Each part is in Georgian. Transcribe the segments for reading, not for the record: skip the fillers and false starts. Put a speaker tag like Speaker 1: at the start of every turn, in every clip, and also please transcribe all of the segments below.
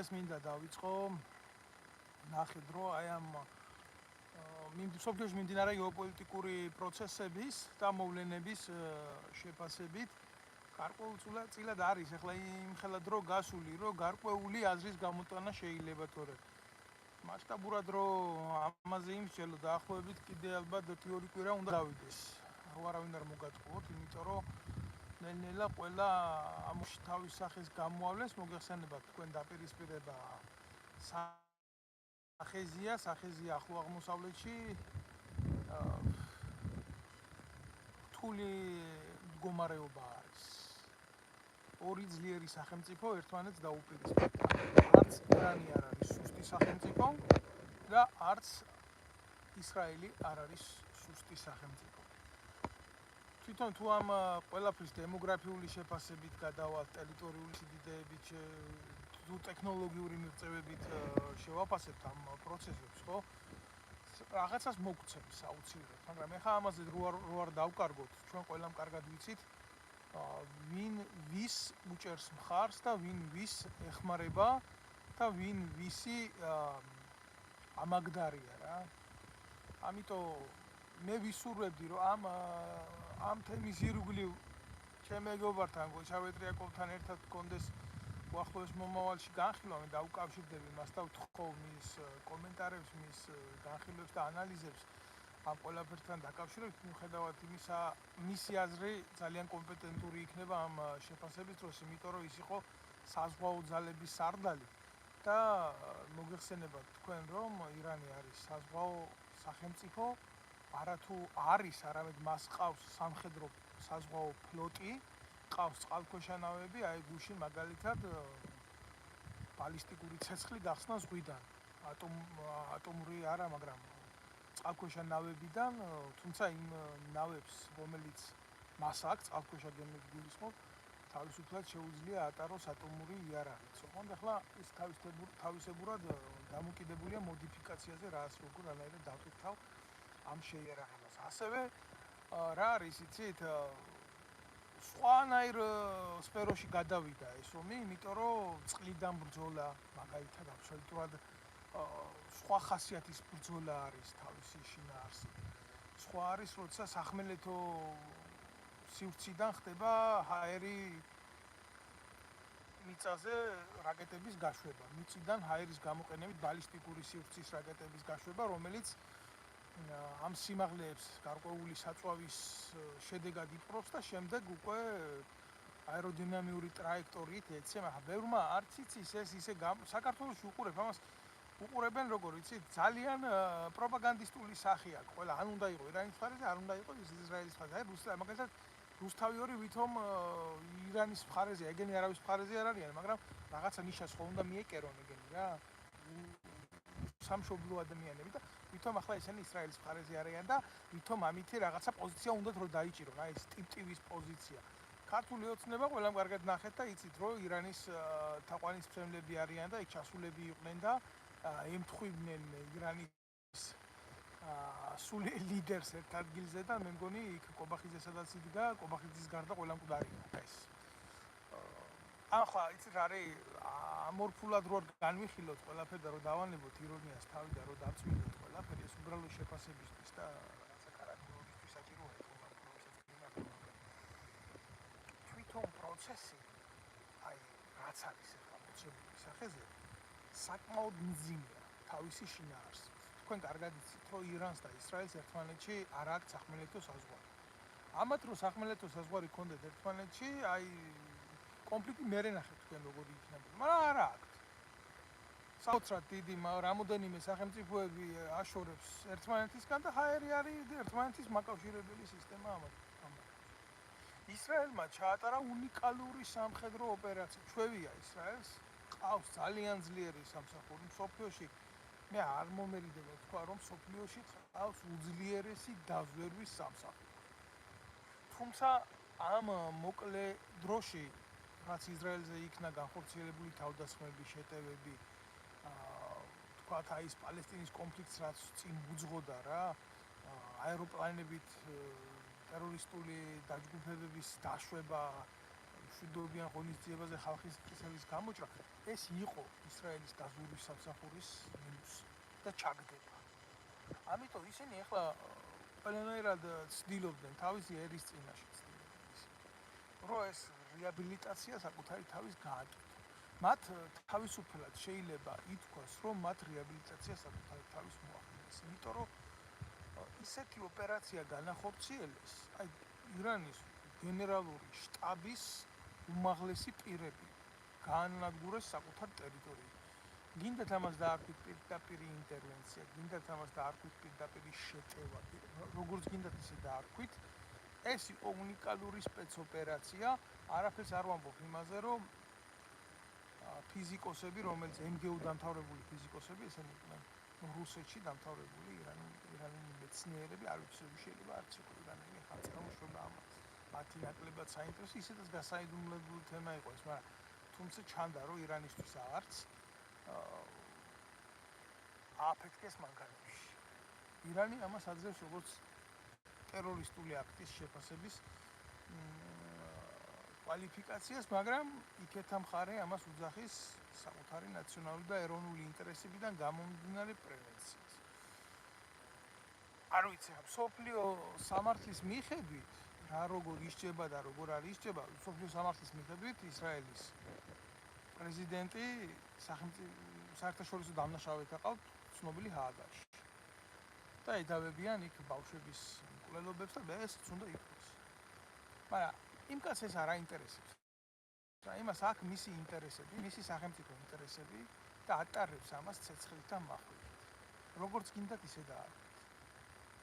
Speaker 1: დღეს მინდა დავიწყო ნახე დრო აი ამ სოფლიოში მიმდინარე გეოპოლიტიკური პროცესების და მოვლენების შეფასებით გარკვეულწილად არის ახლა იმხელა დრო გასული, რომ გარკვეული აზრის გამოტანა შეიძლება თორე მასშტაბურად რომ ამაზე იმსჯელო დაახლოებით კიდე ალბათ თეორი კვირა უნდა დავიდეს. არავინ არ მოგატყუოთ, იმიტომ რომ ნელ-ნელა ყველა ამაში თავის სახეს გამოავლეს, მოგეხსენებათ თქვენ დაპირისპირება სახეზია ახლო აღმოსავლეთში რთული მდგომარეობა არის. ორი ძლიერი სახელმწიფო ერთმანეთს დაუპირისპირდა. არც ირანი არ არის სუსტი სახელმწიფო და არც ისრაელი არ არის სუსტი სახელმწიფო. თვითონ თუ ამ ყველაფრის დემოგრაფიული შეფასებით გადავალთ, ტერიტორიული სიდიდეებით, თუ ტექნოლოგიური მიღწევებით შევაფასებთ ამ პროცესებს, ხო? რაღაცას მოგცემს აუცილებლად, მაგრამ ეხლა ამაზე რო არ დავკარგოთ, ჩვენ ყველამ კარგად ვიცით, ვინ ვის უჭერს მხარს და ვინ ვის ეხმარება და ვინ ვისი ამაგდარია რა. ამიტომ მე ვისურვებდი რომ ამ თემის ირგვლივ ჩემ მეგობართან გოჩავეტრიაკოვთან ერთად გქონდეს უახლოეს მომავალში განხილვა, მე დაუკავშირდები მას და ვთხოვ მის კომენტარებს, მის განხილვებს და ანალიზებს ამ ყველაფერთან დაკავშირებით, მიუხედავად იმისა, მისი აზრი ძალიან კომპეტენტური იქნება ამ შეფასების დროს, იმიტომ რომ ის იყო საზღვაო ძალების სარდალი და მოგეხსენებათ თქვენ, რომ ირანი არის საზღვაო სახელმწიფო, არათუ არის, არამედ მას ყავს სამხედრო საზღვაო ფლოტი, ყავს წყალქვეშა ნავები, აი გუშინ მაგალითად ბალისტიკური ცეცხლი გახსნა ზღვიდან. ატომური არა, მაგრამ წყალქვეშა ნავებიდან, თუმცა იმ ნავებს, რომელიც მას აქვს, წყალქვეშა გემებს გულისხმობ, თავისუფლად შეუძლია ატაროს ატომური იარაღით. ოღონდ ახლა ის თავისებურად დამოკიდებულია მოდიფიკაციაზე, როგორანაირად დავტვირთავ ამ შეიარაღებას. ასევე რა არის, იცით, სხვანაირ სფეროში გადავიდა ეს ომი, იმიტომ რომ წყლიდან ბრძოლა, მაგალითად, აბსოლუტურად სხვა ხასიათის ბრძოლა არის თავისი შინაარსით. სხვა არის, როცა სახმელეთო სივრციდან ხდება ჰაერი მიწაზე რაკეტების გაშვება, მიწიდან ჰაერის გამოყენებით ბალისტიკური სივრცის რაკეტების გაშვება, რომელიც ამ სიმაღლეებს გარკვეული საწვავის შედეგად იპყრობს და შემდეგ უკვე აეროდინამიური ტრაექტორიით ეცემა. ბევრმა არც იცის ეს ისე საქართველოში უყურებენ როგორ იცით, ძალიან პროპაგანდისტული სახე აქვს. ყველა ან უნდა იყო ირანის მხარეზე, არ უნდა იყო ისრაელის მხარეზე. აი მაგალითად რუსთავიორი ვითომ ირანის მხარეზე, ეგენი არავის მხარეზე არ არიან, მაგრამ რაღაცა ნიშას ხო უნდა მიეკერონ ეგენი რა. სამშობლო ადამიანები და ვითომ ახლა ესენი ისრაელის მხარეზე არიან და ვითომ ამითი რაღაცა პოზიცია უნდათ რომ დაიჭირონ, აი ეს ტიპ-ტივის პოზიცია. ქართული ოცნება ყველამ კარგად ნახეთ და იცით რომ ირანის თაყვანისმცემლები არიან და იქ ჩასულები იყვნენ და ემთხვივდნენ ირანის სულ ლიდერს ერთ ადგილზე და მე მგონი იქ კობახიძესადაც იდგა, კობახიძის გარდა ყველა მკვდარია ეს. ახლა იცით რა არის ამორფულად რო განვიხილოთ ყველაფერი და რო დავანებოთ ირონიას თავი და რო დაწვიდოთ ყველაფერი ეს უბრალოდ შეფასებისთვის და რაღაცა კარაკტერულისთვის საჭიროა თვითონ პროცესი აი რაც არის ახლა მოწმობის სახეზე საკმაოდ მძიმეა თავისი შინაარსით. თქვენ კარგად იცით რომ ირანს და ისრაელს ერთმანეთში არ აქვს სახმელეთო საზღვარი. ამათ რო სახმელეთო საზღვარი ქონდეთ ერთმანეთში, აი კონფლიქტი მერე ნახეთ თქვენ როგორი იქნებოდა, მაგრამ არა აქვს. საოცრად დიდი რამოდენიმე სახელმწიფოები აშორებს ერთმანეთისგან და ჰაერი არის ერთმანეთის მაკავშირებელი სისტემა ამათ. ისრაელმა ჩაატარა უნიკალური სამხედრო ოპერაცია. ჩვევია ისრაელს, ყავს ძალიან ძლიერი სამსახური მსოფლიოში. მე არ მომერიდება თქვა რომ მსოფლიოში ყავს უძლიერესი დაზვერვის სამსახური. თუმცა ამ მოკლე დროში რაც ისრაელზე იქნა განხორციელებული თავდასხმები, შეტევები, თქვათ აი ეს პალესტინის კონფლიქტს რაც წინ უძღოდა რა, აეროპლანებით ტერორისტული დაჯგუფებების დაშვება, მშვიდობიან ღონისძიებაზე ხალხის წესების გამოჭრა, ეს იყო ისრაელის დაზვერვის სამსახურის მინუსი და ჩაგდება. ამიტომ ისინი ახლა ყველანაირად ცდილობდნენ თავისი ერის წინაშე რომ ეს რეაბილიტაცია საკუთარი თავის გააკეთონ. მათ თავისუფლად შეიძლება ითქვას, რომ მათ რეაბილიტაცია საკუთარი თავის მოახდინეს, იმიტომ რომ ისეთი ოპერაცია განახორციელეს, აი ირანის გენერალური შტაბის უმაღლესი პირები გაანადგურეს საკუთარ ტერიტორიაზე. გინდათ ამას დაარქვით პირდაპირი ინტერვენცია, გინდათ ამას დაარქვით პირდაპირი შეტევა, როგორც გინდათ ისე დაარქვით, ეს იყო უნიკალური სპეცოპერაცია, არაფერს არ ვამბობ იმაზე, რომ ფიზიკოსები, რომელიც MGU დამთავრებული ფიზიკოსები, ესენი იყვნენ რუსეთში დამთავრებული ირანული მეცნიერები, არ ვიცი, შეიძლება არც იყო ირანული ხალხმოშვება ამათ. მათი ნაკლებად საინტერესო, ისედაც გასაიდუმლოებული თემა იყო ეს, მაგრამ თუმცა ჩანდა, რომ ირანისთვის არც ააფეთქეს მანქანებში. ირანი ამას აძლევს როგორც ტერორისტული აქტის შეფასების კვალიფიკაციას, მაგრამ იქეთა მხარე ამას უძახის საკუთარი ნაციონალური და ეროვნული ინტერესებიდან გამომდინარე პრევენციას. არ ვიცი, მსოფლიო სამართლის მიხედვით რა როგორ ისჯება და როგორ არ ისჯება, მსოფლიო სამართლის მიხედვით ისრაელის პრეზიდენტი საერთაშორისო დამნაშავეთა ყავთ ცნობილი ჰააგაში. და ედავებიან იქ ბავშვების მკვლელობებს და ეს უნდა იყოს. მაგრამ იმ კაცს ეს არ აინტერესებს. იმას აქ მისი ინტერესები, მისი სახელმწიფო ინტერესები და ატარებს ამას ცეცხლით და მახვით. როგორც გინდათ ისე დაარქვით.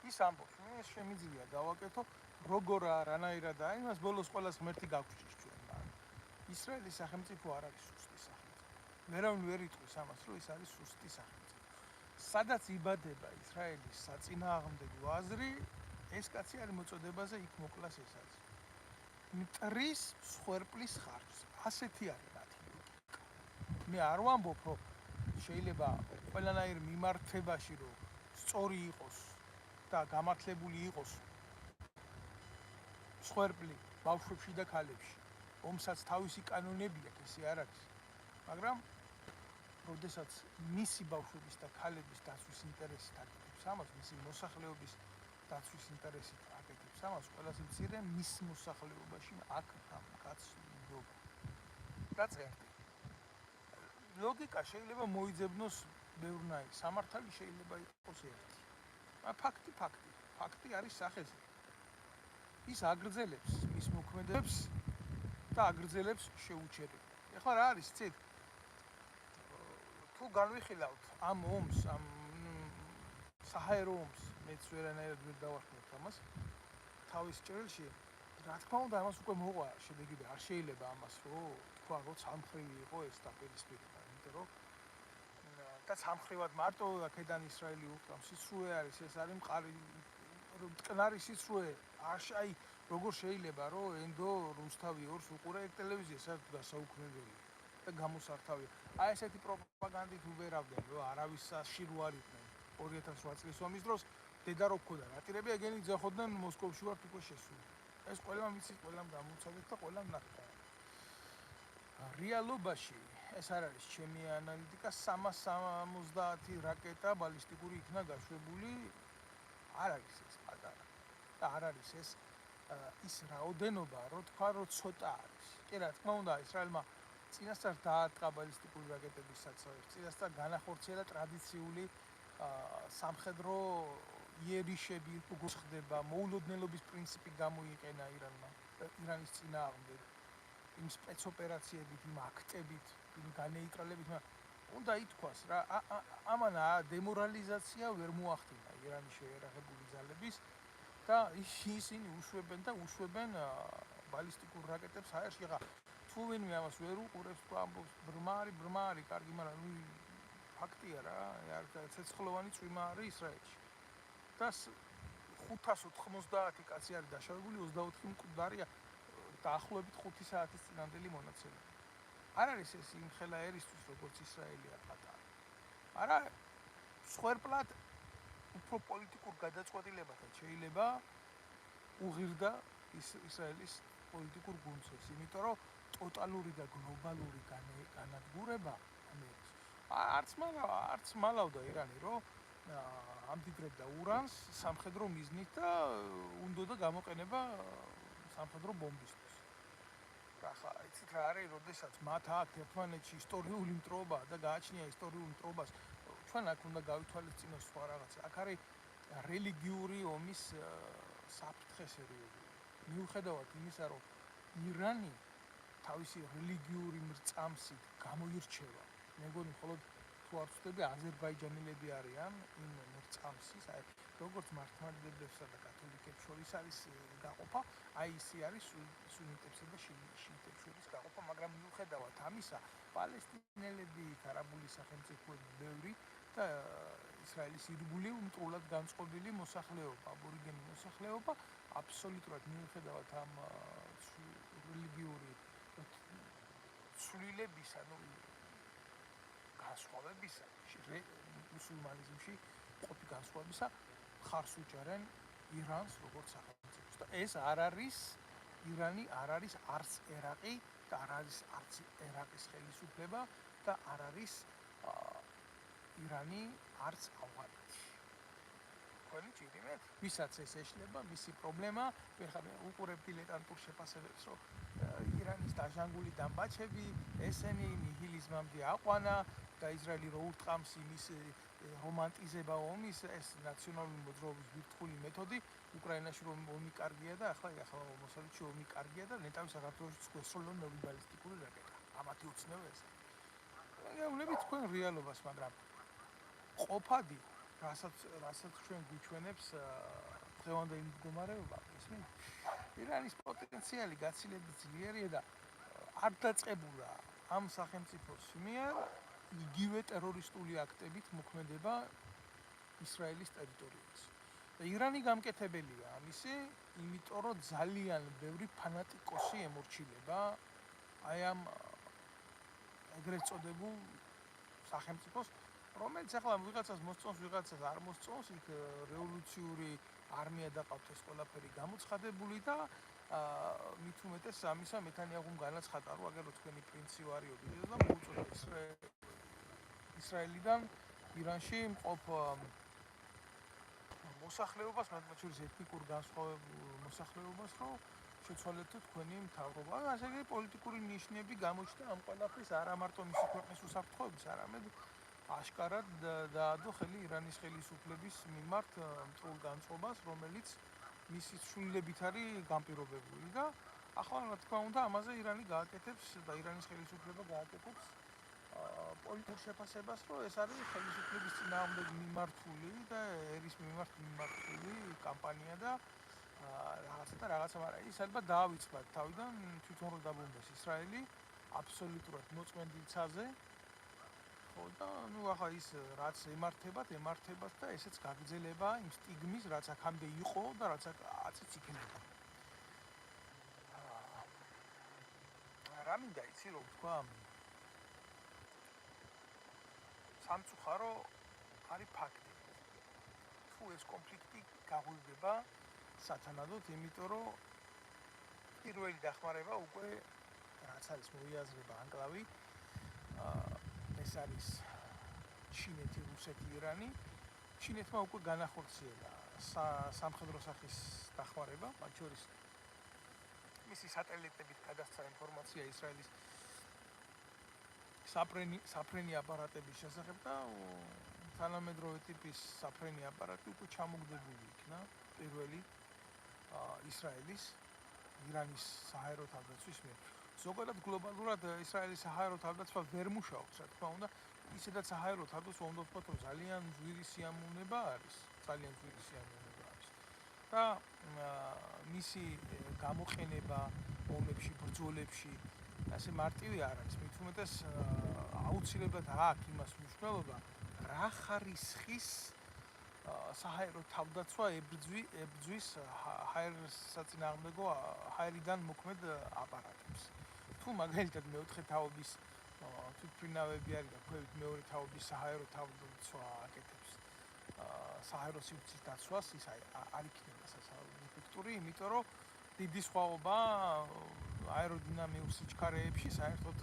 Speaker 1: ის ამბობს, მე შემიძლია გავაკეთო როგორ არანაირადაა, იმას ბოლოს ყველას ღმერთი გაგვჭირს ჩვენ, მაგრამ ისრაელის სახელმწიფო არ არის სუსტი სახელმწიფო. ვერავინ ვერ იტყვის ამას, რომ ის არის სუსტი სახელმწიფო. სადაც იბადება ისრაელის საწინააღმდეგო აზრი, ეს კაცი არის მოწოდებაზე იქ მოკლას ეს არის. მტრის მსხვერპლის ხარჯზე. ასეთი არის მათი ლოგიკა. მე არ ვამბობ, რომ შეიძლება ყველანაირ მიმართებაში რომ სწორი იყოს და გამართლებული იყოს მსხვერპლი ბავშვებში და ქალებში. ომსაც თავისი კანონები აქვს, ესე არ არის. მაგრამ როდესაც მისი ბავშვების და ქალების დაცვის ინტერესით აკეთებს ამას, მისი მოსახლეობის დაცვის ინტერესით აკეთებს ამას, ყველაზე მცირე მის მოსახლეობაში აქ კაცს ნდობა. დაწერდი. ლოგიკა შეიძლება მოიძებნოს ბევრნაირი, სამართალი შეიძლება იყოს ერთი. ფაქტი არის სახეზე. ის აგრძელებს მის მოქმედებს და აგრძელებს შეუჩერებას. ეხლა რა არის, ცით? თუ განვიხილავთ ამ ომს, ამ საჰაერო ომს, მეც ვერანაირად ვერ დავახმართ ამას თავის ჭრილში, რა თქმა უნდა, ამას უკვე მოყვა შედეგები, არ შეიძლება ამას თქვა, რომ სამხრივი იყო ეს დაპირისპირება, იმიტომ რომ და სამხრივად მარტო აქედან ისრაელი უკრავს, სიცრუე არის, ეს არის მყარი მტკნარი სიცრუე, აი როგორ შეიძლება რომ ენდო რუსთავი ორს უყურე ტელევიზიას, სადაც გასაუქმებელი და გამოსართავია. აი ესეთი პროპაგანდით უბერავდნენ, რომ არავის საში რო არ იყვნენ 2008 წლის ომის დროს დედა რო გქონდა, რატირები ეგენი ძახოდნენ მოსკოვში ვართ უკვე შესული. ეს ყველამ ვიცით, ყველამ დამუცადეთ და ყველამ ნახეთ. რეალობაში ეს არ არის ჩემი ანალიტიკა, 370 რაკეტა ბალისტიკური იქნა გაშვებული, არ არის ეს პატარა. და არ არის ეს ის რაოდენობა, რომ თქვა, რომ ცოტა არის. კი რა თქმა უნდა, ისრაელმა წინასწარ დაარტყა ბალისტიკური რაკეტების საცავებს, წინასწარ განახორციელა ტრადიციული სამხედრო იერიშები, როგორ ხდება, მოულოდნელობის პრინციპი გამოიყენა ირანის წინააღმდეგ, იმ სპეცოპერაციებით, იმ აქტებით, იმ განეიტრალებით, უნდა ითქვას რა, ამან დემორალიზაცია ვერ მოახდინა ირანის შეიარაღებული ძალების და ისინი უშვებენ და უშვებენ ბალისტიკურ რაკეტებს აერში. ხა თუ ვინმე ამას ვერ უყურებს, თუ ამბობს ბრმა არის, კარგი, მაგრამ ფაქტია რა, ცეცხლოვანი წვიმა არის ისრაელში. და 590 კაცი არის დაშავებული, 24 მკვდარია დაახლოებით 5 საათის წინანდელი მონაცემები. არ არის ეს იმხელა ერისთვის, როგორც ისრაელია პატარა. არა, მსხვერპლად უფრო პოლიტიკურ გადაწყვეტილებათა შეიძლება უღირდა ისრაელის პოლიტიკურ გუნცეს, იმიტომ რომ ტოტალური და გლობალური განადგურება ამერიკის არც მალავდა ირანი რომ ამდიდრებდა ურანს სამხედრო მიზნით და უნდოდა გამოყენება სამხედრო ბომბისთვის. ახლა იცით რა არის, როდესაც მათ აქ ერთმანეთში ისტორიული მტრობა და გააჩნია ისტორიულ მტრობას, ჩვენ აქ უნდა გავითვალისწინოს სხვა რაღაცა. აქ არის რელიგიური ომის საფრთხე სერიოზული. მიუხედავად იმისა, რომ ირანი თავისი რელიგიური მრწამსით გამოირჩევა, მე მგონი მხოლოდ თუ არ ვცდები აზერბაიჯანელები არიან იმ მრწამსის, აი როგორც მართლმადიდებლებსა და კათოლიკებს შორის არის გაყოფა, აი ისე არის სუნიტებსა და შიიტებს შორის გაყოფა, მაგრამ მიუხედავად ამისა, პალესტინელები, არაბული სახელმწიფოები ბევრი და ისრაელის ირგვლივ მტრულად განწყობილი მოსახლეობა, აბორიგენი მოსახლეობა, აბსოლუტურად მიუხედავად ამ რელიგიური ცვლილებისა, განსხვავებისა, მუსულმანიზმში ყოფი განსხვავებისა, ხარს უჭერენ ირანს როგორც სახელმწიფოს და ეს არ არის ირანი, არ არის არც ერაყი და არ არის არც ერაყის ხელისუფლება და არ არის ირანი არც ავღანეთი. თქვენი ჭირიმეთ, ვისაც ეს ეშლება, მისი პრობლემა, ხარ უყურებ დილეტანტურ შეფასებებს, რომ ირანის დაჟანგული დამბაჩები, ესენი ნიჰილიზმამდე აყვანა და ისრაელი რო ურტყამს იმის რომანტიზება ომის, ეს ნაციონალური მოძრაობის ვირთხული მეთოდი, უკრაინაში რომ ომი კარგია და ახლა მოსავლეთში ომი კარგია და ნეტავი საქართველოშიც გვესროლონ ნოვი ბალისტიკური რაკეტა. ამათი უცნაური ეს. გეუბნებით თქვენ რეალობას, მაგრამ ყოფადი, რასაც ჩვენ გვიჩვენებს დღევანდელი მდგომარეობა, ისმენთ? ირანის პოტენციალი გაცილებით ძლიერია და არ დაწყებულა ამ სახელმწიფოს მიერ იგივე ტერორისტული აქტებით მოქმედება ისრაელის ტერიტორიაზე. და ირანი გამკეთებელია ამისი, იმიტომ რომ ძალიან ბევრი ფანატიკოსი ემორჩილება აი ამ ეგრეთ წოდებულ სახელმწიფოს, რომელიც ახლა ვიღაცას მოსწონს, ვიღაცას არ მოსწონს, იქ რევოლუციური არმია დაყავთ ეს ყველაფერი გამოცხადებული და მით უმეტეს ამისა მეთანიაჰუმ განაცხადა, რომ აგერ თქვენი პრინცი ვარიობი და მოუწოდა ისრაელიდან ირანში მყოფ მოსახლეობას, მათ შორის ეთნიკურ განსხვავებულ მოსახლეობას, რომ შეცვალეთ თქვენი მთავრობა. ასე იგი პოლიტიკური ნიშნები გამოჩნდა ამ ყველაფრის, არა მარტო მისი ქვეყნის უსაფრთხოების, არამედ აშკარად დაადო ხელი ირანის ხელისუფლების მიმართ მტრულ განწყობას, რომელიც მისი ცვლილებით არის განპირობებული და ახლა რა თქმა უნდა ამაზე ირანი გააკეთებს და ირანის ხელისუფლება გააკეთებს პოლიტიკურ შეფასებას, რომ ეს არის ხელისუფლების წინააღმდეგ მიმართული და ერის მიმართ მიმართული კამპანია და რაღაცა, მაგრამ ის ალბათ დაავიწყდა თავიდან თვითონ რომ დაბრუნდეს ისრაელი აბსოლუტურად მოწმენდილ ცაზე. ხო და ახლა ის რაც ემართებათ და ესეც გაგრძელება იმ სტიგმის, რაც აქამდე იყო და რაც აწიც იქნება. რა მინდა იცი რომ თქვა სამწუხარო არის ფაქტი. თუ ეს კონფლიქტი გაღვივდება სათანადოდ, იმიტომ რომ პირველი დახმარება უკვე რაც არის მოიაზრება ანკლავი, ეს არის ჩინეთი, რუსეთი, ირანი. ჩინეთმა უკვე განახორციელა სამხედრო სახის დახმარება, მათ შორის მისი სატელიტებით გადასცა ინფორმაცია ისრაელის საფრენი აპარატების შესახებ და თანამედროვე ტიპის საფრენი აპარატი უკვე ჩამოგდებული იქნა პირველი ისრაელის ირანის საჰაერო თავდაცვის მიერ. ზოგადად გლობალურად ისრაელის საჰაერო თავდაცვა ვერ მუშაობს, რა თქმა უნდა, ისედაც საჰაერო თავდაცვა უნდა ვთქვათ, რომ ძალიან ძვირი სიამოვნება არის და მისი გამოყენება ომებში, ბრძოლებში ასე მარტივი არ არის. მით უმეტეს აუცილებლად აქვს იმას მნიშვნელობა, რა ხარისხის საჰაერო თავდაცვა ებრძვის ჰაერიდან მოქმედ აპარატებს. თუ მაგალითად მეოთხე თაობის თვითმფრინავები არის და ქვევით მეორე თაობის საჰაერო თავდაცვა აკეთებს საჰაერო სივრცის დაცვას, ის არ იქნება სასწავლებელი ეფექტური, იმიტომ რომ დიდი სხვაობა აეროდინამიურ სიჩქარეებში საერთოდ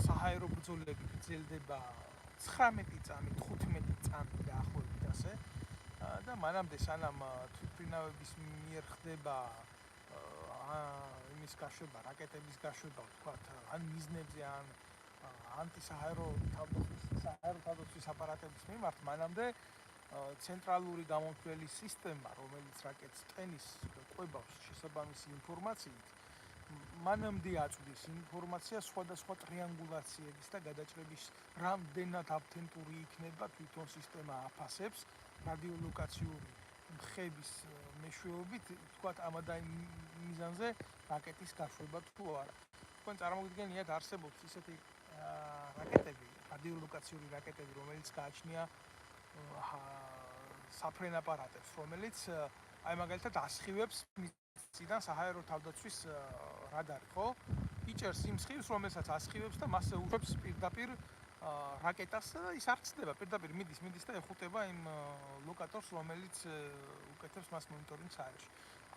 Speaker 1: საჰაერო ბრძოლები გრძელდება 19 წამი, 15 წამი დაახლოებით ასე. და მანამდე სანამ თვითმფრინავების მიერ ხდება იმის გაშვება, რაკეტების გაშვება, ვთქვათ, ან მიზნებზე, ან ანტისაჰაერო თავდაცვის აპარატების მიმართ, მანამდე ცენტრალური გამომთვლელი სისტემა, რომელიც რაკეტს ტენის ყვებავს შესაბამისი ინფორმაციით, მანამდე აწვდის ინფორმაცია სხვადასხვა ტრიანგულაციების და გადაჭრების რამდენად ავთენტური იქნება თვითონ სისტემა აფასებს რადიოლოკაციური მხების მეშვეობით, თქვათ, ამ და იმ მიზანზე რაკეტის გაშვება თუ არა. თქვენ წარმოგიდგენიათ, არსებობს ისეთი რაკეტები, რადიოლოკაციური რაკეტები, რომელიც გააჩნია საფრენ აპარატებს, რომელიც აი მაგალითად ასხივებს მიწიდან საჰაერო თავდაცვის რადარი, ხო? იჭერს იმ სხივს, რომელსაც ასხივებს და მასზე უშვებს პირდაპირ რაკეტას და ის არ ცდება, პირდაპირ მიდის და ეხუტება იმ ლოკატორს, რომელიც უკეთებს მას მონიტორინგს აერში.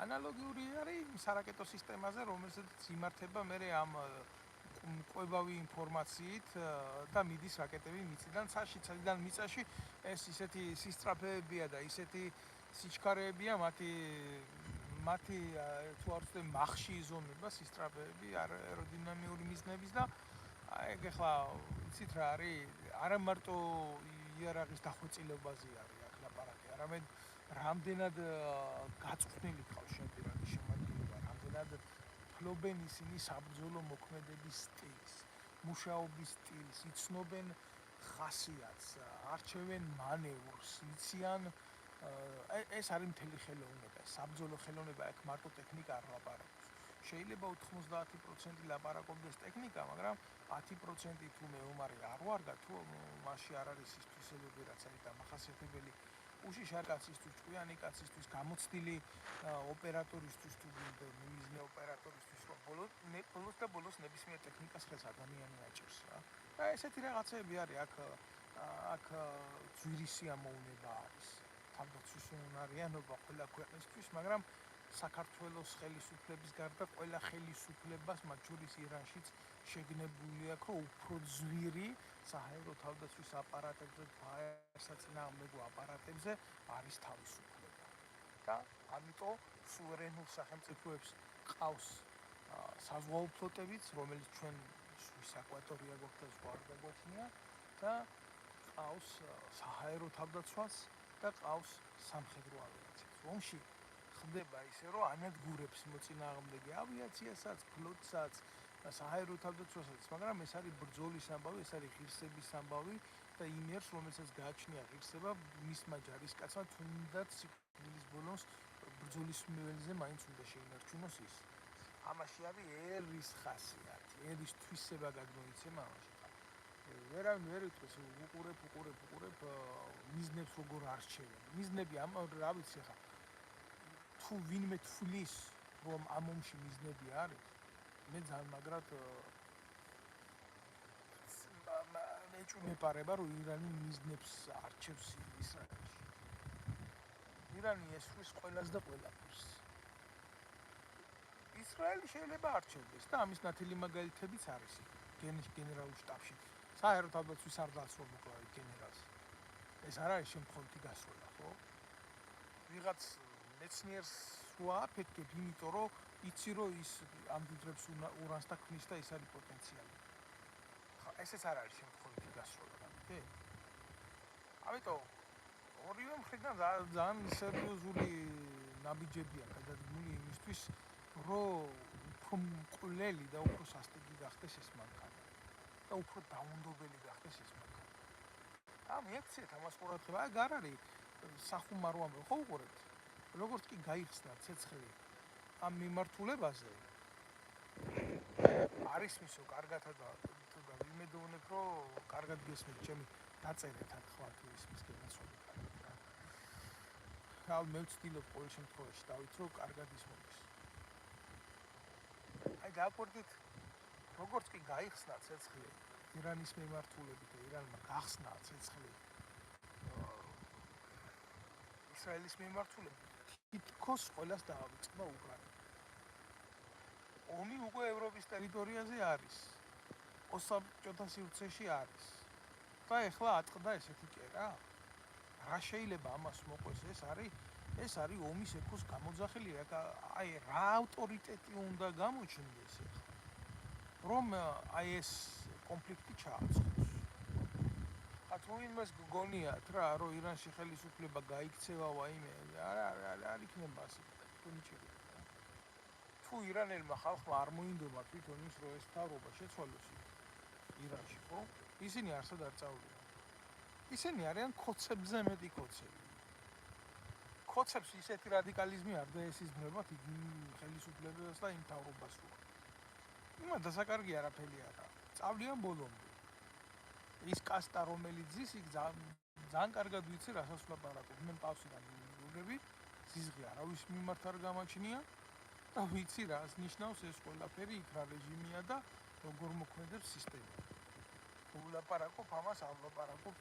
Speaker 1: ანალოგიური არის სარაკეტო სისტემაზე, რომელსაც იმართება მე ამ ყვებავი ინფორმაციით და მიდის რაკეტები მიწიდან ცაში, ციდან მიწაში. ეს ისეთი სისწრაფეებია და ისეთი სიჩქარეებია, მათი თუ არ ვთქვი მახში იზომება სისწრაფეები აეროდინამიური მიზნების და ეგ ახლა იცით რა არის, არა მარტო იარაღის დახვეწილებაზე არის აქ ლაპარაკი, არამედ რამდენად გაწვრთნილი ყავს შემდგარი შემადგენლობა, რამდენად ფლობენ ისინი საბრძოლო მოქმედების სტილს, მუშაობის სტილს, იცნობენ ხასიათს, არჩევენ მანევრს, იციან ეს არის მთელი ხელოვნება, საბრძოლო ხელოვნება, აქ მარტო ტექნიკა არ ლაპარაკობს. შეიძლება 90% ლაპარაკობდეს ტექნიკა, მაგრამ 10% თუ მეომარი არ ვარგა, თუ მასში არ არის ის თვისებები, რაც არის დამახასიათებელი უშიშ არ კაცისთვის, ჭკვიანი კაცისთვის, გამოცდილი ოპერატორისთვის თუ მიზნე ოპერატორისთვის, რომ ბოლოს ნებისმიერ ტექნიკას ხელს ადამიანი აჭერს რა. და ესეთი რაღაცები არის, აქ ძვირი ამოუნება არის. თავდაცვის უნარიანობა ყველა ქვეყნისთვის, მაგრამ საქართველოს ხელისუფლების გარდა ყველა ხელისუფლებას, მათ შორის ირანშიც შეგნებული აქვს, რომ უფრო ძვირი საჰაერო თავდაცვის აპარატებზე, საწინააღმდეგო აპარატებზე არის თავისუფლება. და ამიტომ სუვერენულ სახელმწიფოებს ყავს საზღვაო ფლოტებიც, რომელიც ჩვენ სვის აკვატორია გვაქვს და სხვა არ დაგვაჩნია და ყავს საჰაერო თავდაცვას და ყავს სამხედრო ავიაციას. ომში ხდება ისე, რომ ანადგურებს მოწინააღმდეგე ავიაციასაც, ფლოტსაც, საჰაერო თავდაცვასაც, მაგრამ ეს არის ბრძოლის ამბავი, ეს არის ღირსების ამბავი და იმ ერს, რომელსაც გააჩნია ღირსება, მისმა ჯარისკაცმა თუნდაც სიკვდილის ბოლოს ბრძოლის მიზნზე მაინც უნდა შეინარჩუნოს ის. ამაში არის ერის ხასიათი, ერის თვისება გადმოიცემა ამაში. ვერავინ ვერ იტყვის, უყურებ მიზნებს როგორ არჩევენ. მიზნები რა ვიცი ხა. თუ ვინმე თვლის, რომ ამ ომში მიზნები არის, მე ძალიან მაგრად მეჭვმეპარება, რომ ირანი მიზნებს არჩევს ისრაელში. ირანი ესვრის ყველას და ყველაფერს. ისრაელი შეიძლება არჩევდეს და ამის ნათელი მაგალითებიც არის გენერალურ შტაბში. საჰაერო თავდაცვის სარდალს რომ მოკლავით გენერალს. ეს არ არის შემთხვევითი გასვლა, ხო? ვიღაც მეცნიერს რო აფეთქებ, იმიტომ რომ იცი რომ ის ამდიდრებს ურანს და ქმნის და ის არის პოტენციალი. ხა ესეც არ არის შემთხვევითი გასვლა, კი? ამიტომ ორივე მხრიდან ძალიან სერიოზული ნაბიჯებია გადადგმული იმისთვის, რომ უფრო მკვლელი და უფრო სასტიკი გახდეს ეს მანქანა და უფრო დაუნდობელი გახდეს ეს მანქანა. მიაქციეთ ამას ყურადღება, აქ არ არის სახუმარო ამბავი, ხო უყურებთ? როგორც კი გაიხსნა ცეცხლი ამ მიმართულებაზე, არის მისო კარგათა და ვიმედოვნებ, რომ კარგად გესმით ჩემი დაწერეთ აქ ხვალ თუ ისმის გასვლა. მე ვცდილობ ყოველ შემთხვევაში დავით, რომ კარგად ისმოდეს. აი დააკვირდით, როგორც კი გაიხსნა ცეცხლი ირანის მიმართულებით და ირანმა გახსნა ცეცხლი ისრაელის მიმართულებით, თითქოს ყველას დაავიწყდა უკრაინა. ომი უკვე ევროპის ტერიტორიაზე არის. ოსაბჭოთა სივრცეში არის. და ეხლა ატყდა ესეთი წერა. რა შეიძლება ამას მოყვეს? ეს არის ომის ექოს გამოძახილი, აი რა ავტორიტეტი უნდა გამოჩნდეს ეხლა. რომ აი ეს კონფლიქტი ჩააწყოს. თუ იმას გგონიათ რა, რომ ირანში ხელისუფლება გაიქცევა ვაიმე, არ იქნება ასე. თუ ირანელმა ხალხმა არ მოინდომა თვითონ ის, რომ ეს მთავრობა შეცვალოს ირანში, ხო? ისინი არსად არ წავიდიან. ისინი არიან ქოცებზე მეტი ქოცები. ქოცებს ისეთი რადიკალიზმი არ დაესიზმრებათ იმ ხელისუფლებას და იმ მთავრობას რო. იმან დასაკარგი არაფერი არა. წავლიან ბოლომდე. ის კასტა რომელიც ზის იქ ძალიან კარგად ვიცი რასაც ვლაპარაკობ. მე პავსიდან მივიღები, ზიზღი არავის მიმართ არ გამაჩნია და ვიცი რას ნიშნავს ეს ყველაფერი იქ რა რეჟიმია და როგორ მოქმედებს სისტემა. თუ ვლაპარაკობ ამას არ ვლაპარაკობ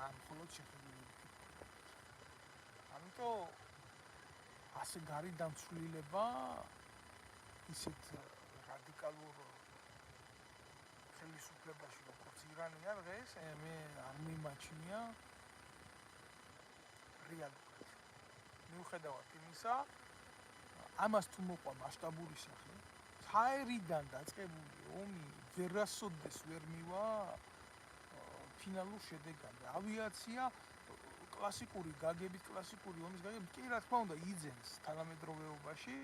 Speaker 1: ამ მხოლოდ შეხედულებით. ამიტომ ასე გარიდან ცვლილება ისეთ რადიკალურ ხელისუფლებაში როგორც ირანია დღეს მე არ მიმაჩნია რეალურად. მიუხედავად იმისა, ამას თუ მოყვა მასშტაბური სახე, ჰაერიდან დაწყებული ომი ვერასოდეს ვერ მივა ფინალურ შედეგამდე. ავიაცია კლასიკური გაგებით, კლასიკური ომის გაგებით კი რა თქმა უნდა იძენს თანამედროვეობაში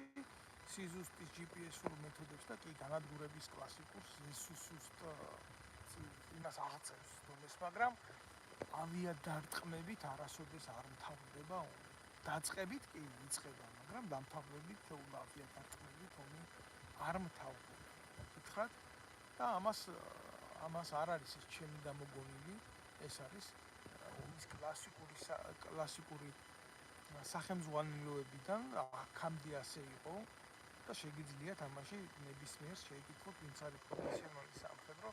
Speaker 1: სიზუსტის GPS-ურ მეთოდებს და კი განადგურების კლასიკურ სიზუსტ იმას აღწევს დონეს, მაგრამ ავიადარტყმებით არასოდეს არ მთავრდება ომი. დაწყებით კი იწყება, მაგრამ დამთავრებით ავიადარტყმებით ომი არ მთავრდება. გითხრათ და ამას არ არის ეს ჩემი გამოგონილი, ეს არის ომის კლასიკური სახელმძღვანელოებიდან აქამდე ასე იყო და შეგიძლიათ ამაში ნებისმიერს შეეკითხოთ ვინც არის პროფესიონალი სამხედრო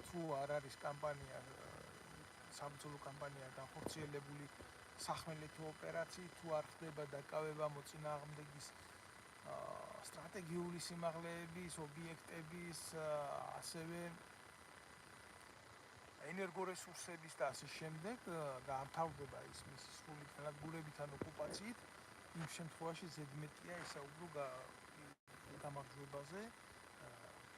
Speaker 1: თუ არ არის კამპანია საბრძოლო კამპანია განხორციელებული სახმელეთო ოპერაციით თუ არ ხდება დაკავება მოწინააღმდეგის სტრატეგიული სიმაღლეების ობიექტების ასევე ენერგორესურსების და ასე შემდეგ და ამთავრდება ის მისი სრული განადგურებით ან ოკუპაციით, იმ შემთხვევაში ზედმეტია ესაუბრო გამარჯვებაზე,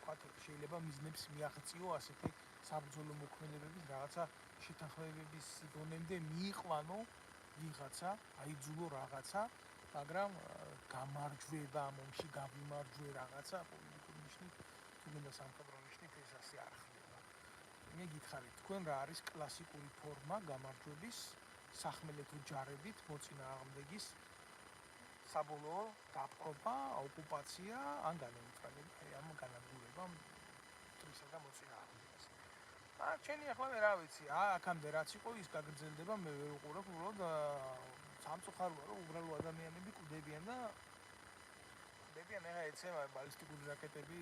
Speaker 1: ვთქვათ, შეიძლება მიზნებს მიაღწიო ასეთი საბრძოლო მოქმედებების რაღაცა შეთანხმებების დონემდე მიიყვანო ვიღაცა, აიძულო რაღაცა, მაგრამ გამარჯვება ამ ომში გავიმარჯვე რაღაცა პოლიტიკური ნიშნით, თუნდაც სამხედრო ნიშნით ეს ასე არ ხდება. მე გითხარით, თქვენ რა არის კლასიკური ფორმა გამარჯვების სახმელეთო ჯარებით მოწინააღმდეგის საბოლოო დაპყრობა, ოკუპაცია ან განეუტრალება, ამ განადგურება მტრისა და მოწინააღმდეგეს. ჩემი ახლა მე რა ვიცი, აქამდე რაც იყო ის გაგრძელდება, მე ვერ უყურებ, უბრალოდ სამწუხაროა, რომ უბრალო ადამიანები კვდებიან და კვდებიან ახლა ეცემა ბალისტიკური რაკეტები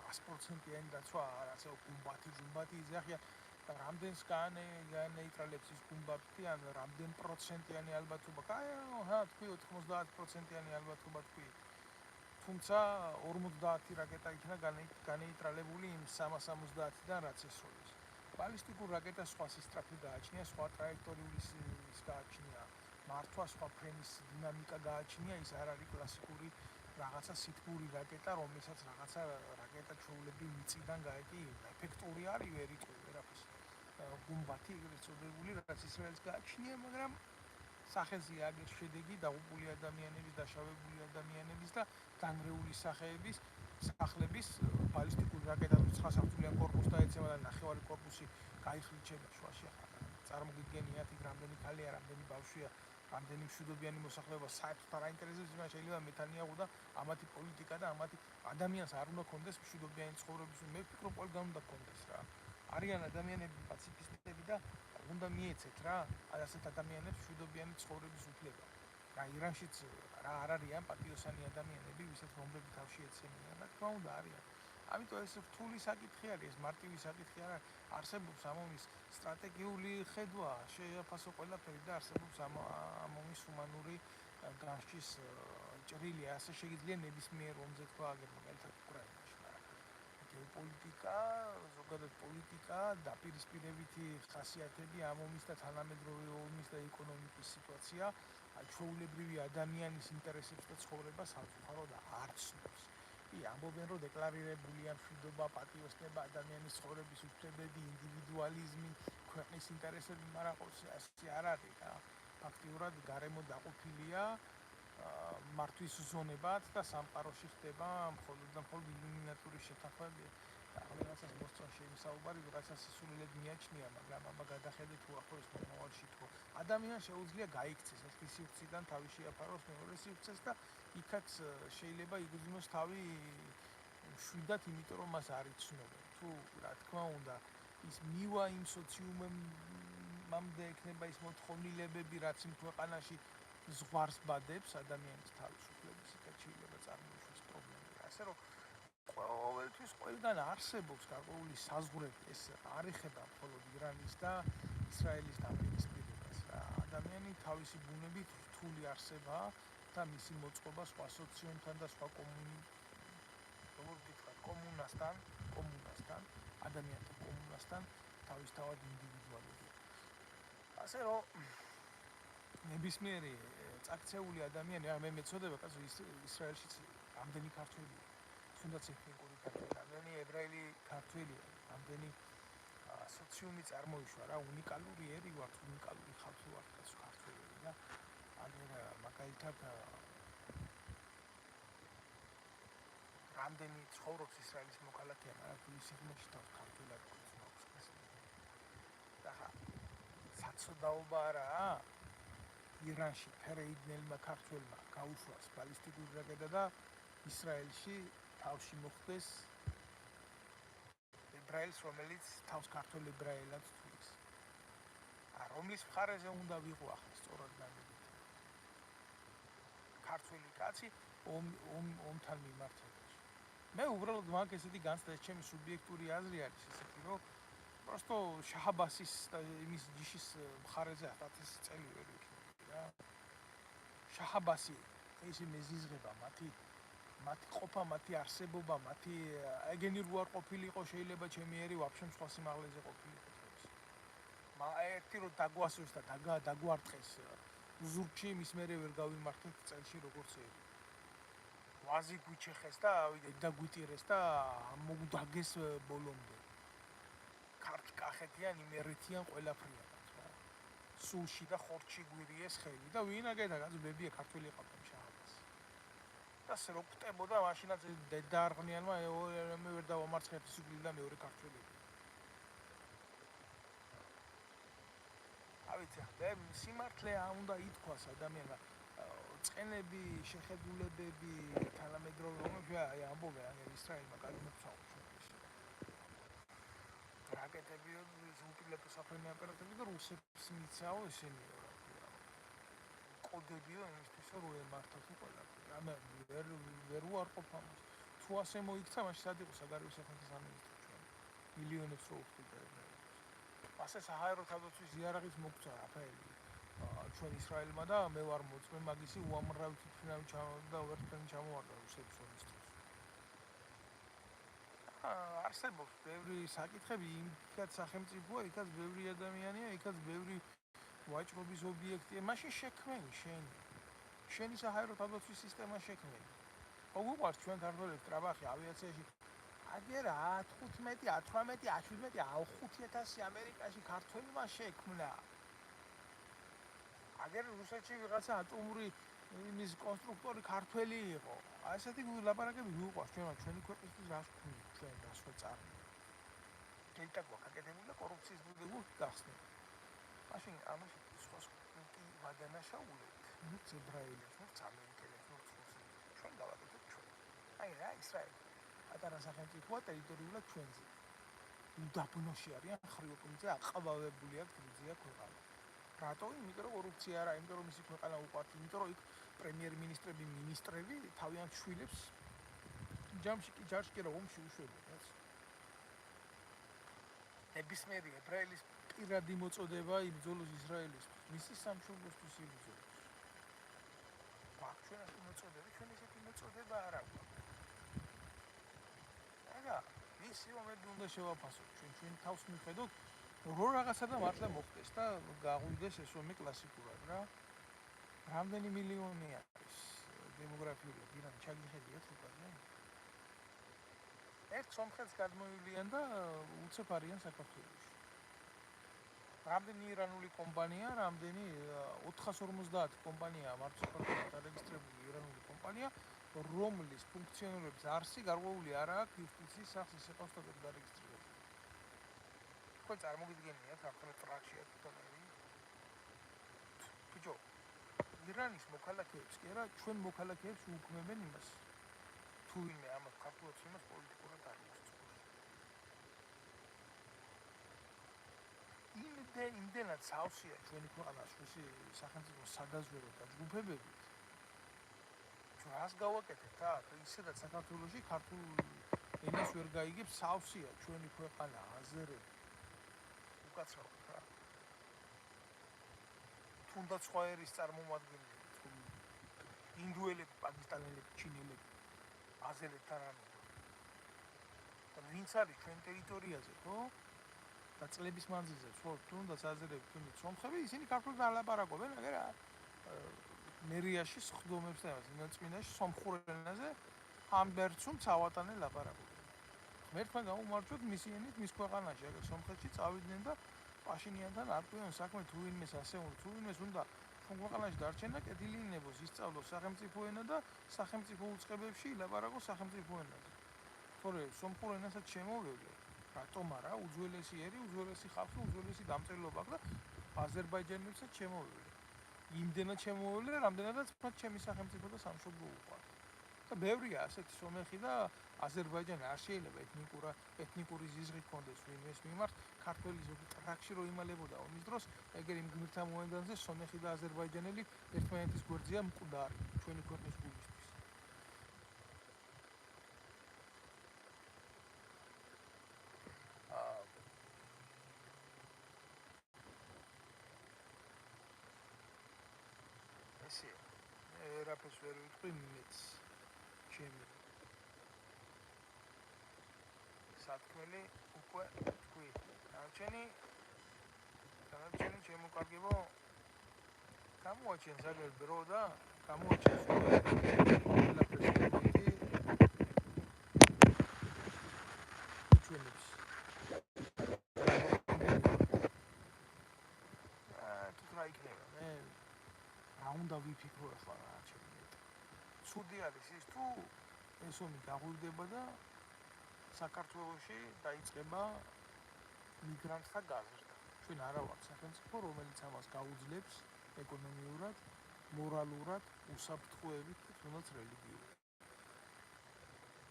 Speaker 1: 100%-იანი დაცვა არ ასე გუმბათი იძახია რამდენს განეიტრალებს ის გუმბათი ან რამდენ პროცენტიანი ალბათობა თქვი 90%-იანი ალბათობა თქვი თუმცა 50 რაკეტა იქნა განეიტრალებული იმ 370-დან რაც ესროლის ბალისტიკურ რაკეტას სხვა სისწრაფე გააჩნია, სხვა ტრაექტორიული ის გააჩნია, მართვა სხვა ფრენის დინამიკა გააჩნია, ის არ არის კლასიკური რაღაცა სითბური რაკეტა, რომელსაც რაღაცა რაკეტა ჩვეულები მიწიდან გაეტი, ეფექტური არის ვერ იტყვი ვერაფერს. გუმბათი ეგრეთ წოდებული, რაც ისრაელს გააჩნია, მაგრამ სახეზე აგერ შედეგი დაღუპული ადამიანების, დაშავებული ადამიანების და დანგრეული სახლების ბალისტიკური რაკეტა ცხრასართულიან კორპუსს დაეცემა და ნახევარი კორპუსი გაიხლიჩება შუაში. წარმოგიდგენიათ იქ რამდენი ქალია, რამდენი ბავშვია, რამდენი მშვიდობიანი მოსახლეობა საერთოდ არ აინტერესებს, იმან შეიძლება მეთანიაჰუ და ამათი პოლიტიკა და ამათი ადამიანს არ უნდა კონდეს მშვიდობიანი ცხოვრების, მე ვფიქრობ ყველგან უნდა კონდეს რა. არიან ადამიანები პაციფისტები და უნდა მიეცეთ რა, ასეთ ადამიანებს მშვიდობიანი ცხოვრების უფლება. რა ირანშიც რა არ არიან პატიოსანი ადამიანები, ვისაც რომლები თავში ეცემიან, რა თქმა უნდა არიან. ამიტომ ეს რთული საკითხი არის, ეს მარტივი საკითხი არ არის. არსებობს ამ ომის სტრატეგიული ხედვა, შეაფასო ყველაფერი და არსებობს ამ ომის ჰუმანური განსჯის ჭრილია, ასე შეიძლება ნებისმიერ ომზე თქვა აგერ მაგალითად უკრაინაში, მაგრამ გეოპოლიტიკა, ზოგადად პოლიტიკა, დაპირისპირებითი ხასიათები ამ ომის და თანამედროვე ომის და ეკონომიკის სიტუაცია ჩვეულებრივი ადამიანის ინტერესებს და ცხოვრებას სამწუხაროდ არ ცნობს. კი, ამბობენ, რომ დეკლარირებულია მშვიდობა, პატიოსნება, ადამიანის ცხოვრების უფლებები, ინდივიდუალიზმი, ქვეყნის ინტერესები, მაგრამ ასე არ არის რა. ფაქტიურად გარემო დაყოფილია მართვის ზონებად და სამყაროში ხდება მხოლოდ და მხოლოდ ილუმინატურის შეთანხმება. რაღაცას მოსწონს შეიმსაუბარი, რაღაცას სულელად მიაჩნია, მაგრამ აბა გადახედეთ უახლოეს მომავალში თუ ადამიანს შეუძლია გაიქცეს ერთი სივრციდან თავი შეაფაროს მეორე სივრცეს და იქაც შეიძლება იგრძნოს თავი მშვიდად, იმიტომ რომ მას არ იცნობენ. თუ რა თქმა უნდა ის მივა იმ სოციუმამდე ექნება ის მოთხოვნილებები, რაც იმ ქვეყანაში ზღვარს ბადებს ადამიანის თავისუფლების, იქაც შეიძლება წარმოიშვას პრობლემები. ასე რომ ყოველთვის ყველგან არსებობს გარკვეული საზღვრები, ეს არ ეხება მხოლოდ ირანის და ისრაელის დაპირისპირებას რა. ადამიანი თავისი ბუნებით რთული არსება და მისი მოწყობა სხვა სოციუმთან და სხვა კომუნასთან, ადამიანთა კომუნასთან თავისთავად ინდივიდუალურია. ასე რომ ნებისმიერი წაქცეული ადამიანი, მე მეცოდება კაცო ისრაელშიც რამდენი ქართველია, თუნდაც ეთნიკური ქართველი, რამდენი ებრაელი ქართველია, რამდენი სოციუმი წარმოიშვა რა, უნიკალური ერი ვართ, უნიკალური ხალხი ვართ კაცო ქართველები და აგერ მაგალითად რამდენი ცხოვრობს ისრაელის მოქალაქეა, მაგრამ თუ ის ღმერთში თავს ქართველად გვწნობს და საცოდაობა არაა ირანში ფერეიდნელმა ქართველმა გაუშვას ბალისტიკური რაკეტა და ისრაელში თავში მოხდეს ებრაელს, რომელიც თავს ქართველ ებრაელად თვლის. რომლის მხარეზე უნდა ვიყო ახლა სწორად განვიდეთ. ქართველი კაცი ომთან მიმართებაში. მე უბრალოდ მაგ ესეთი განცდა, ეს ჩემი სუბიექტური აზრი არის ესეთი, რომ просто შაჰაბასის და იმის ჯიშის მხარეზე 1000 წელი ვერ ვიქნები რა. შაჰაბასი ეს მეზიზღება მათი ყოფა, მათი არსებობა, მათი ეგენი რო არ ყოფილიყო, შეიძლება ჩემი ერი ვაფშე სხვა სიმაღლეზე ყოფილიყო. ერთი რომ დაგვასვეს და დაგვარტყეს ზურგში, მის მერე ვერ გავიმართეთ წელში როგორც ერი. ვაზი გვიჩეხეს და დაგვიტირეს და მოგდაგეს ბოლომდე. კახეთიან, იმერეთიან ყველაფრიანად რა. სულში და ხორცში გვირიეს ხელი და ვინ აგეთა კაცო ბებია ქართველი ყავდა შაჰაბას. და ასე რო კვდებოდა მაშინაც დაარღნიანმა მე ვერ დავამარცხე სიგლი და მეორე ქართველი. ავიცი, სიმართლე უნდა ითქვას ადამიანმა, წყენები, შეხედულებები, თანამედროვე ომები ამბობენ, აგერ ისრაელმა გადმოწავა რაკეტები, უპილოტო საფრენი აპარატები და რუსებს მიცაო ესენი რა. კოდებიო იმისთვის რომ ემართათ ყველაფერი. ვერ უარყოფ ამას. თუ ასე მოიქცა, მაშინ სად იყო საგარეო საქმეთა სამინისტრო ჩვენ? მილიონებს რო უხდიდა. ასე საჰაერო თავდაცვის იარაღიც მოგცა რაფაელი. ჩვენ ისრაელმა და მე ვარ მოწმე მაგისი უამრავი თვითმფრინავი ჩამოვარდა და ვერტფრენი ჩამოვარდა რუსების ომის დროს. არსებობს ბევრი საკითხები, იქაც სახელმწიფოა, იქაც ბევრი ადამიანია, იქაც ბევრი ვაჭრობის ობიექტია, მაშინ შექმენი შენი საჰაერო თავდაცვის სისტემა შექმენი. მოგვიყვარს ჩვენ ქართველებს ტრაბახი ავიაციაში აგერ 15, 18, 17, 5000 ამერიკაში ქართველმა შექმნა. აგერ რუსეთში ვიღაცა ატომური იმის კონსტრუქტორი ქართველი იყო. ასეთი ლაპარაკები მიუყვარს ჩვენი ქვეყნისთვის რას გვქონდა ჩვენ რასვე წარმო. დელტა გვაკეთებული და კორუფციის ბუდები გახსნით. მაშინ ამაში სხვა კი ვადანაშაულებთ. ნუ ებრაელებს, ნუ ამერიკელებს, ნუ ჩვენ გავაკეთეთ ჩვენ. აი რა ისრაელი. ატარა სახელმწიფოა ტერიტორიულად ჩვენზე. უდაბნოში არიან ხრიოკუმზე აყბავებული აქვს გრუზია ქვეყანა. რატო? იმიტომ რომ კორუფცია არა, იმიტომ რომ მისი ქვეყანა უყვართ, იმიტომ რომ იქ პრემიერ-მინისტრები, მინისტრები თავიანთ შვილებს ჯამში კი ჯარში კი რა ომში უშვებენ, რაც. ნებისმიერი ებრაელის პირადი მოწოდება იბრძოლოს ისრაელისთვის, მისი სამშობლოსთვის იბრძოლოს. გვაქვს ჩვენ ეს მოწოდება, ჩვენ ესეთი მოწოდება არ აქვს. არა, ისი მომენტი უნდა შევაფასოთ, ჩვენ თავს მიხედოთ, რო რაღაცა და მართლა მოხდეს და გაღვიდეს ეს ომი კლასიკურად რა. რამდენი მილიონი არის დემოგრაფიული ირანი ჩაგიხედიათ უკანე? ერთ სომხეთს გადმოივლიან და უცებ არიან საქართველოში. რამდენი ირანული კომპანია, რამდენი 450 კომპანია მართ საქართველოს დარეგისტრირებული ირანული კომპანია, რომლის ფუნქციონირების არსი გარკვეული არ აქვს იუსტიციის სახლის ეპოსტატები დარეგისტრირებული. ხო წარმოგიდგენიათ ახლა ტრაქშია თვითონები. ბიჭო, ირანის მოქალაქეებს კი არა, ჩვენ მოქალაქეებს უქმებენ იმას. თუ ვინმე ამას ქართულებს იმას პოლიტიკურად არ მოსწონს. იმდენად სავსეა ჩვენი ქვეყანას მისი სახელმწიფო სადაზვერო დაჯგუფებებით. ჩვენ რას გავაკეთებთ აქ? ისედაც საქართველოში ქართულ ენას ვერ გაიგებს, სავსეა ჩვენი ქვეყანა, აზერები. უკაცრავად რა. თუნდაც სხვა ერის წარმომადგენლები, ინდუელები, პაკისტანელები, ჩინელები, აზერებთან არ მოხდა. და ვინც არის ჩვენ ტერიტორიაზე, ხო? და წლების მანძილზე ხო თუნდაც აზერები, თუნდაც სომხები, ისინი ქართულად არ ლაპარაკობენ, მაგრამ მერიაში სხდომებს და ნაწმინაში სომხურ ენაზე ამბერცუნ ცავატანე ლაპარაკობენ. ღმერთმა გაუმარჯვოთ მისი ენით მის ქვეყანაში, აგერ სომხეთში წავიდნენ და პაშინიანთან არკვევენ საქმე თუ ვინმეს ასეულს, თუ ვინმეს უნდა ჩვენ ქვეყანაში დარჩენა, კეთილინებოს ისწავლოს სახელმწიფო ენა და სახელმწიფო უწყებებში ილაპარაკოს სახელმწიფო ენაზე. თორე სომხურ ენასაც შემოვევლე, რატომ არა, უძველესი ერი, უძველესი ხალხი, უძველესი დამწერლობა აქვს და აზერბაიჯანელებსაც შემოვევლე. იმდენად შემოვევლე, რამდენადაც მათ ჩემი სახელმწიფო და სამშობლო უყვართ. და ბევრია ასეთი სომეხი და აზერბაიჯანი არ შეიძლება ეთნიკური ზიზღი ჰქონდეს ვინმეს მიმართ, ქართველი ზოგი ტრაქში რო იმალებოდა ომის დროს, ეგერ იმ გმირთა მოედანზე სომეხი და აზერბაიჯანელი ერთმანეთის გვერდზეა მკვდარი ჩვენი ქვეყნის გულისთვის. ესე ერაფერს ვერ ვიტყვი მეც ჩემი სათქმელი უკვე თქვი. დანარჩენი შემოკარგებო გამოაჩენს აგერ დრო და გამოაჩენს ჩვენებს. თუ რა იქნება, მე რა უნდა ვიფიქრო ახლა რა ჩემი. ცუდი არის ის თუ ეს ომი გაღვივდება და საქართველოში დაიწყება მიგრანტთა გაზრდა. ჩვენ არა ვართ სახელმწიფო, რომელიც ამას გაუძლებს ეკონომიურად, მორალურად, უსაფრთხოებით და თუნდაც რელიგიურად.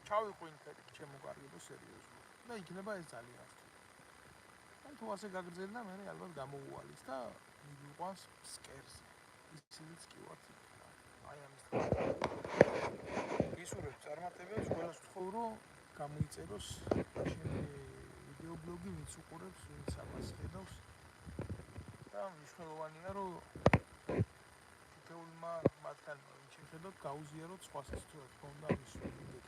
Speaker 1: ჩავიყვინეთ შემოკარგებო სერიოზულად და იქნება ეს ძალიან რთული. ან თუ ასე გაგრძელდა, მე ალბათ გამოუვალის და მიგვიყვანს ფსკერზე. ისიც კი ვართ იქ. აი ამის ისურვებ წარმატებებს, ყველას ვთხოვ, რომ გამოიწეროს შენი ვიდეობლოგი, ვინც უყურებს, ვინც ამას ხედავს. და მნიშვნელოვანია, რომ თითოეულმა მათგანმა, ვინც შეხედოთ, გაუზიაროთ სხვასაც თუ რა თქმა უნდა ამის მიგეთ.